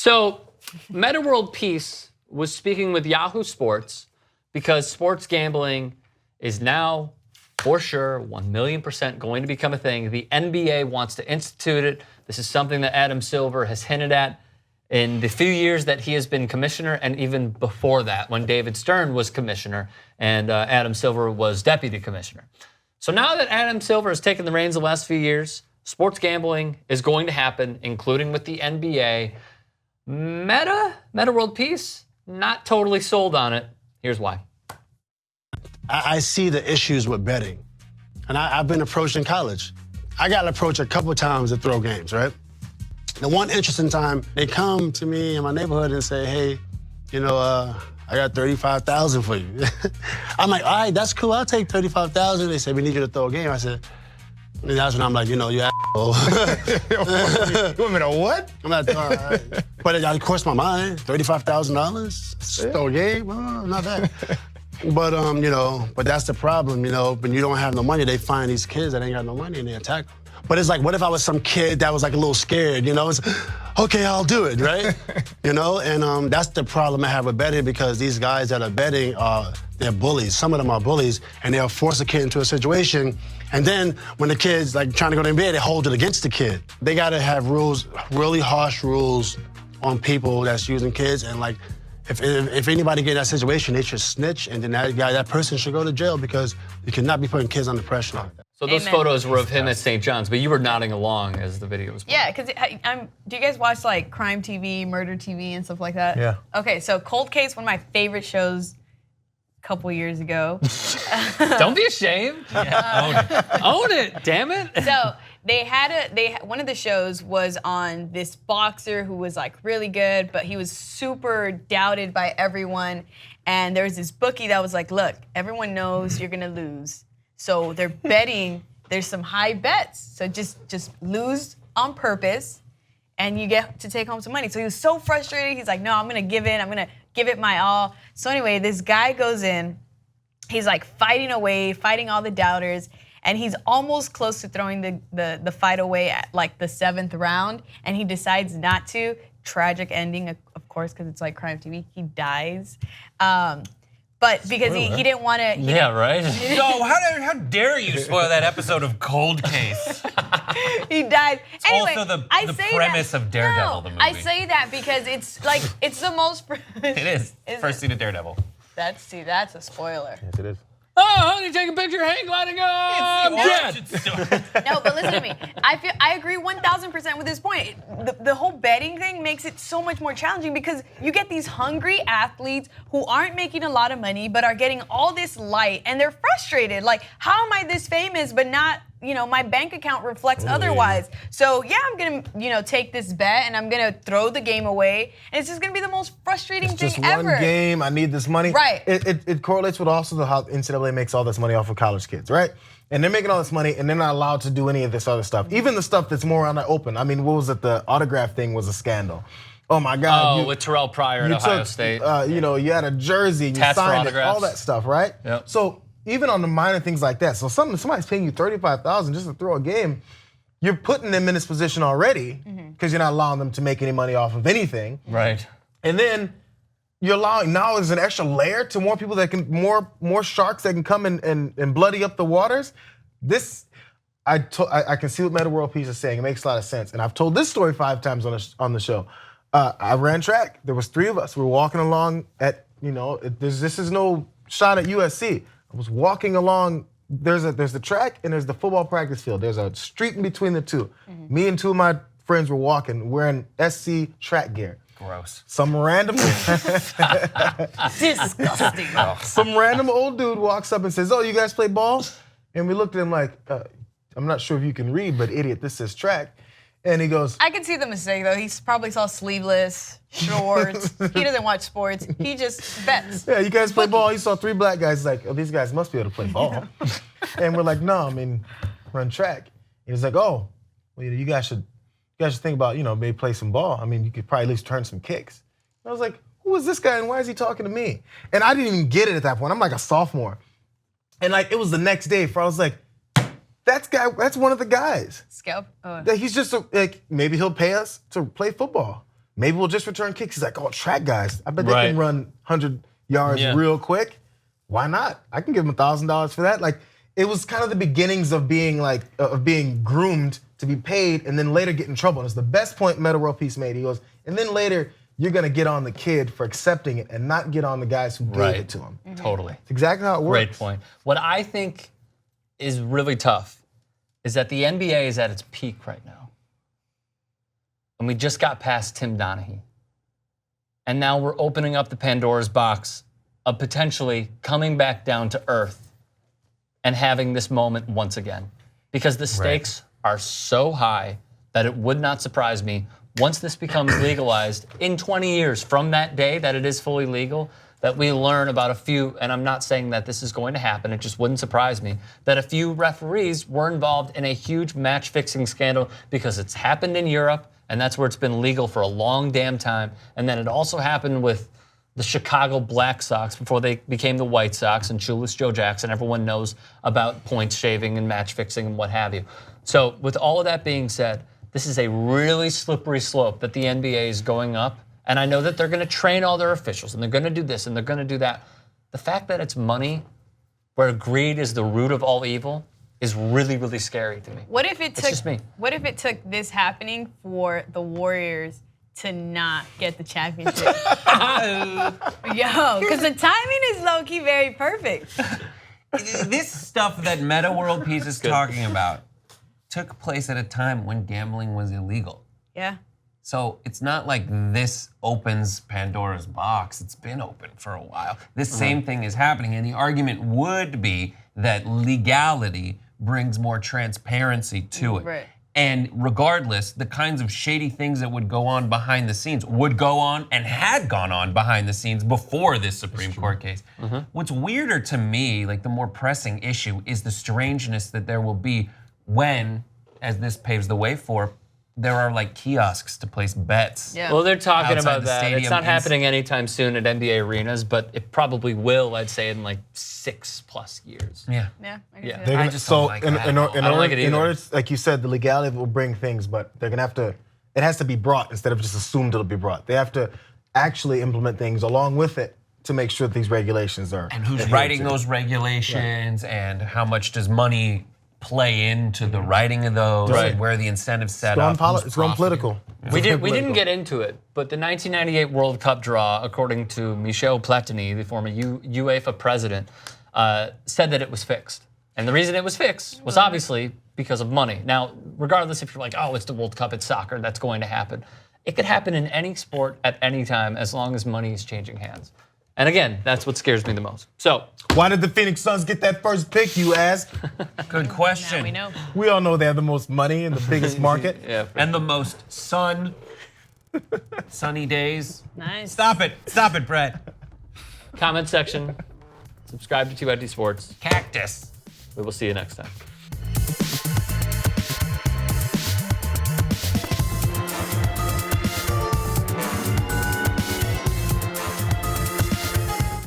So, Meta World Peace was speaking with Yahoo Sports because sports gambling is now, for sure, 1,000,000% going to become a thing. The NBA wants to institute it. This is something that Adam Silver has hinted at in the few years that he has been commissioner, and even before that, when David Stern was commissioner and Adam Silver was deputy commissioner. So now that Adam Silver has taken the reins the last few years, sports gambling is going to happen, including with the NBA. Meta World Peace, not totally sold on it. Here's why. I see the issues with betting, and I've been approached in college. I got approached a couple of times to throw games, right? The one interesting time, they come to me in my neighborhood and say, hey, I got 35,000 for you. I'm like, all right, that's cool, I'll take 35,000. They said, we need you to throw a game. I said, and that's when I'm like, you asshole. You want me to what? I'm not, all right. But it crossed my mind, $35,000, throw a game, not bad. But but that's the problem, when you don't have no money, they find these kids that ain't got no money and they attack them. But it's like, what if I was some kid that was like a little scared, It's, okay, I'll do it, right? And that's the problem I have with betting, because these guys that are betting, they're bullies. Some of them are bullies, and they'll force a kid into a situation. And then when the kid's like trying to go to the NBA, they hold it against the kid. They gotta have rules, really harsh rules on people that's using kids. And like, if anybody get in that situation, they should snitch, and then that person should go to jail, because you cannot be putting kids under pressure like that. So those photos were of him at St. John's, but you were nodding along as the video was playing. Yeah, because do you guys watch like crime TV, murder TV, and stuff like that? Yeah. Okay, so Cold Case, one of my favorite shows a couple years ago. Don't be ashamed. Yeah. Own it, damn it. So one of the shows was on this boxer who was like really good, but he was super doubted by everyone. And there was this bookie that was like, look, everyone knows you're gonna lose. So they're betting, there's some high bets. So just lose on purpose and you get to take home some money. So he was so frustrated. He's like, no, I'm gonna give in. I'm gonna give it my all. So anyway, this guy goes in. He's like fighting all the doubters. And he's almost close to throwing the fight away at like the 7th round. And he decides not to. Tragic ending, of course, because it's like crime TV. He dies. But because he didn't want to. Yeah, right. No, how dare you spoil that episode of Cold Case? He died. It's anyway, also the premise of Daredevil, the movie. I say that because it's like it's the most. It is. First scene of Daredevil. That's a spoiler. Yes, it is. Oh, honey, take a picture, Hank, glad to go. I'm dead. No, but listen to me. I agree 1,000% with this point. The whole betting thing makes it so much more challenging because you get these hungry athletes who aren't making a lot of money but are getting all this light and they're frustrated. Like, how am I this famous but not, my bank account reflects otherwise. So yeah, I'm gonna, take this bet and I'm gonna throw the game away. And it's just gonna be the most frustrating thing just ever. One game, I need this money. Right. It correlates with also how NCAA makes all this money off of college kids, right? And they're making all this money and they're not allowed to do any of this other stuff. Even the stuff that's more on the open. I mean, what was it? The autograph thing was a scandal. Oh my God. With Terrell Pryor at Ohio State. You had a jersey, you signed it, all that stuff, right? Yep. So even on the minor things like that, so somebody's paying you $35,000 just to throw a game, you're putting them in this position already because you're not allowing them to make any money off of anything. Right. And then you're allowing, now there's an extra layer to more people that can, more sharks that can come and bloody up the waters. This, I can see what Meta World Peace is saying. It makes a lot of sense. And I've told this story 5 times on the show. I ran track. There was 3 of us. We were walking along at, this is no shot at USC. I was walking along, there's the track and there's the football practice field. There's a street in between the two. Me and 2 of my friends were walking, wearing SC track gear. Gross. Some random Disgusting. some random old dude walks up and says, "Oh, you guys play ball?" And we looked at him like, "I'm not sure if you can read, but idiot, this says track." And he goes, I can see the mistake though. He probably saw sleeveless, shorts. He doesn't watch sports. He just bets. "Yeah, you guys play ball?" He saw 3 black guys. He's like, "Oh, these guys must be able to play ball." And we're like, "No, I mean, run track." And he's like, "Oh, well, you guys should think about, maybe play some ball. I mean, you could probably at least turn some kicks." And I was like, "Who is this guy and why is he talking to me?" And I didn't even get it at that point. I'm like a sophomore. And like, it was the next day I was like, that's one of the guys. Scalp. That he's just maybe he'll pay us to play football. maybe we'll just return kicks. He's like, oh, track guys, I bet they Right. can run 100 yards Yeah. real quick. Why not? I can give them $1,000 for that. Like, it was kind of the beginnings of being groomed to be paid and then later get in trouble. And it's the best point Meta World Peace made. He goes, and then later you're gonna get on the kid for accepting it and not get on the guys who gave it to him. Totally. It's exactly how it works. Great point. What I think is really tough is that the NBA is at its peak right now. And we just got past Tim Donaghy. And now we're opening up the Pandora's box of potentially coming back down to earth and having this moment once again. Because the stakes are so high that it would not surprise me once this becomes legalized in 20 years from that day that it is fully legal, that we learn about a few, and I'm not saying that this is going to happen, it just wouldn't surprise me, that a few referees were involved in a huge match fixing scandal because it's happened in Europe and that's where it's been legal for a long damn time. And then it also happened with the Chicago Black Sox before they became the White Sox and Shoeless Joe Jackson. Everyone knows about points shaving and match fixing and what have you. So with all of that being said, this is a really slippery slope that the NBA is going up. And I know that they're going to train all their officials and they're going to do this and they're going to do that. The fact that it's money, where greed is the root of all evil, is really, really scary to me. What if it It's took? just me. What if it took this happening for the Warriors to not get the championship? Yo, because the timing is low-key very perfect. This stuff that Meta World Peace is talking about took place at a time when gambling was illegal. Yeah. So it's not like this opens Pandora's box. It's been open for a while. This same thing is happening, and the argument would be that legality brings more transparency to it. Right. And regardless, the kinds of shady things that would go on behind the scenes would go on and had gone on behind the scenes before this Supreme Court case. What's weirder to me, like the more pressing issue, is the strangeness that there will be when, as this paves the way for, there are like kiosks to place bets. Yeah. Well, they're talking Outside about the that. It's stadium not is- happening anytime soon at NBA arenas, but it probably will, I'd say, in like 6+ years. Yeah. Yeah. I can Yeah. see that. They're gonna, just so don't like that at all. I don't like it in either. order, like you said, the legality will bring things, but they're gonna have to. It has to be brought instead of just assumed it'll be brought. They have to actually implement things along with it to make sure that these regulations are. And who's adhered writing to. those regulations, and how much does money play into the writing of those, Right. and where are the incentives set It's up? gone, who's it's gone profiting? political. We didn't get into it, but the 1998 World Cup draw, according to Michel Platini, the former UEFA president, said that it was fixed. And the reason it was fixed was obviously because of money. Now, regardless if you're like, oh, it's the World Cup, it's soccer, that's going to happen. It could happen in any sport at any time as long as money is changing hands. And again, that's what scares me the most. So, Why did the Phoenix Suns get that first pick, you ask? Good question. Now we know. We all know they have the most money and the biggest market. yeah. And the most sunny days. Nice. Stop it, Brett. Comment section, subscribe to 2IT Sports. Cactus. We will see you next time.